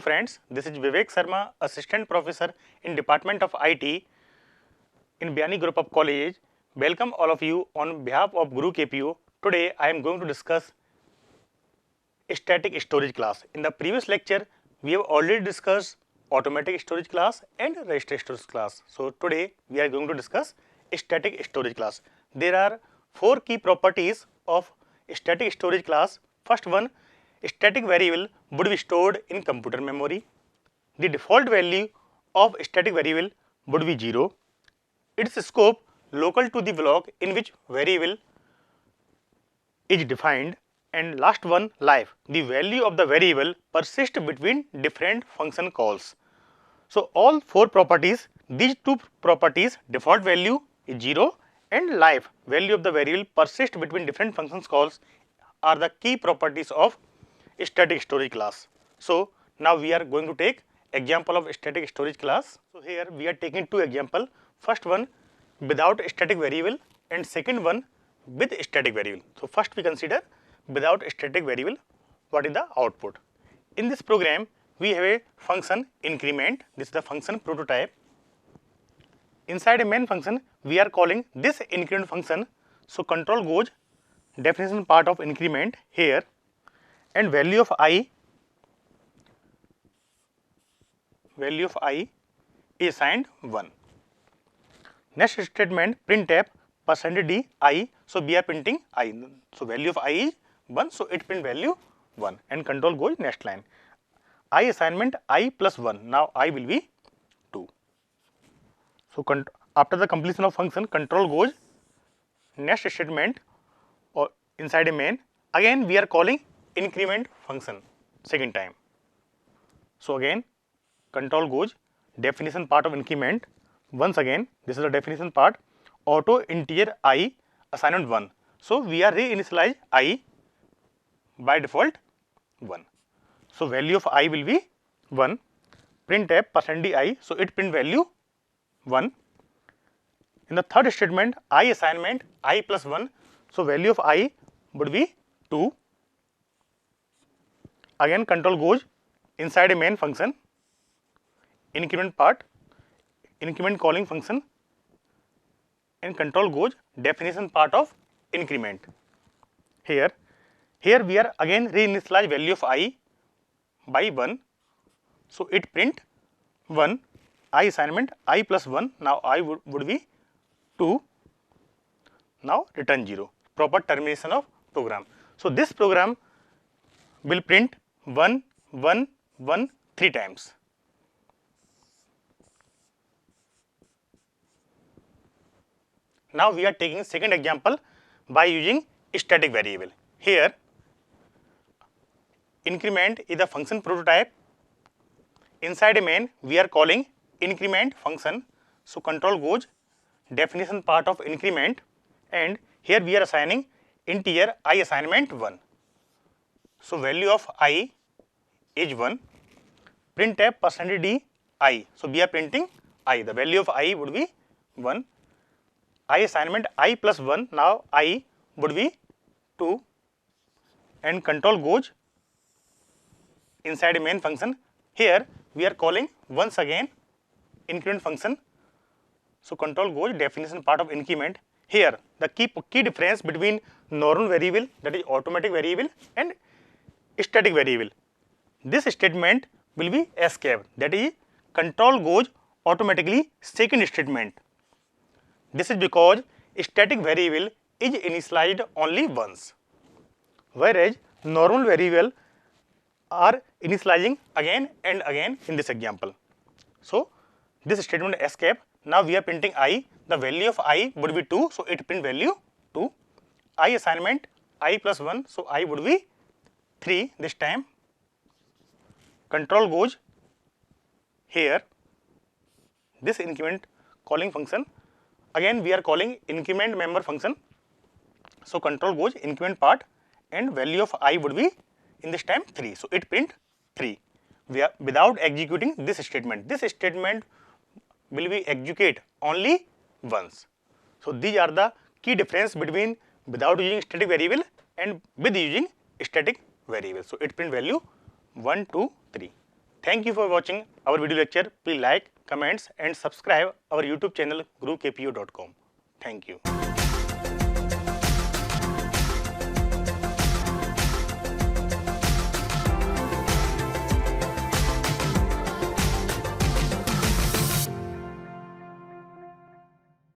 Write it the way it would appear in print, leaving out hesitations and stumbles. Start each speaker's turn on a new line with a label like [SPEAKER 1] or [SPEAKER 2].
[SPEAKER 1] friends, this is Vivek Sharma, Assistant Professor in Department of IT in Biyani Group of Colleges. Welcome all of you on behalf of Guru KPO. Today I am going to discuss static storage class. In the previous lecture, we have already discussed automatic storage class and register storage class. So today we are going to discuss static storage class. There are 4 key properties of static storage class. First one, static variable would be stored in computer memory. The default value of static variable would be 0. Its scope local to the block in which variable is defined. And last one, life. The value of the variable persists between different function calls. So all 4 properties, these 2 properties, default value is 0 and life, value of the variable persist between different functions calls, are the key properties of static storage class. So now we are going to take example of static storage class. So here we are taking 2 example. First one without static variable and second one with static variable. So first we consider without static variable. What is the output? In this program we have a function increment. This is the function prototype. Inside a main function we are calling this increment function. So control goes definition part of increment here and value of I is assigned 1. Next statement printf %d I. So we are printing I. So value of I is 1. So it print value 1 and control goes next line. I assignment I plus 1. Now I will be 2. So after the completion of function, control goes next statement or inside a main. Again we are calling increment function second time. So again control goes definition part of increment. Once again this is the definition part, auto integer I assignment 1. So we are reinitialize I by default 1. So value of I will be 1. Printf %d I. So it print value 1. In the third statement I assignment I plus 1. So value of I would be 2. Again control goes inside a main function, increment part, increment calling function and control goes definition part of increment. Here we are again reinitialize value of I by 1. So it print 1. I assignment I plus 1. Now I would be 2. Now return 0. Proper termination of program. So this program will print 1 1 1 3 times. Now we are taking second example by using static variable. Here increment is the function prototype. Inside a main we are calling increment function. So control goes definition part of increment and here we are assigning integer I assignment 1. So value of I is 1. Printf %d I. So we are printing I. The value of I would be 1. I assignment I plus 1. Now I would be 2 and control goes inside a main function. Here we are calling once again increment function. So control goes definition part of increment. Here the key difference between normal variable, that is automatic variable, and static variable. This statement will be escape, that is control goes automatically second statement. This is because static variable is initialized only once, whereas normal variable are initializing again and again in this example. So this statement escape. Now we are printing I. The value of I would be 2. So it print value 2. I assignment I plus 1. So I would be 3 this time. Control goes here this increment calling function. Again we are calling increment member function. So control goes increment part and value of I would be in this time 3. So it print 3. We are without executing this statement. This statement will be execute only once. So these are the key difference between without using static variable and with using static variable. So it print value 1, 2, 3. Thank you for watching our video lecture. Please like, comments and subscribe our YouTube channel gurukpo.com. Thank you.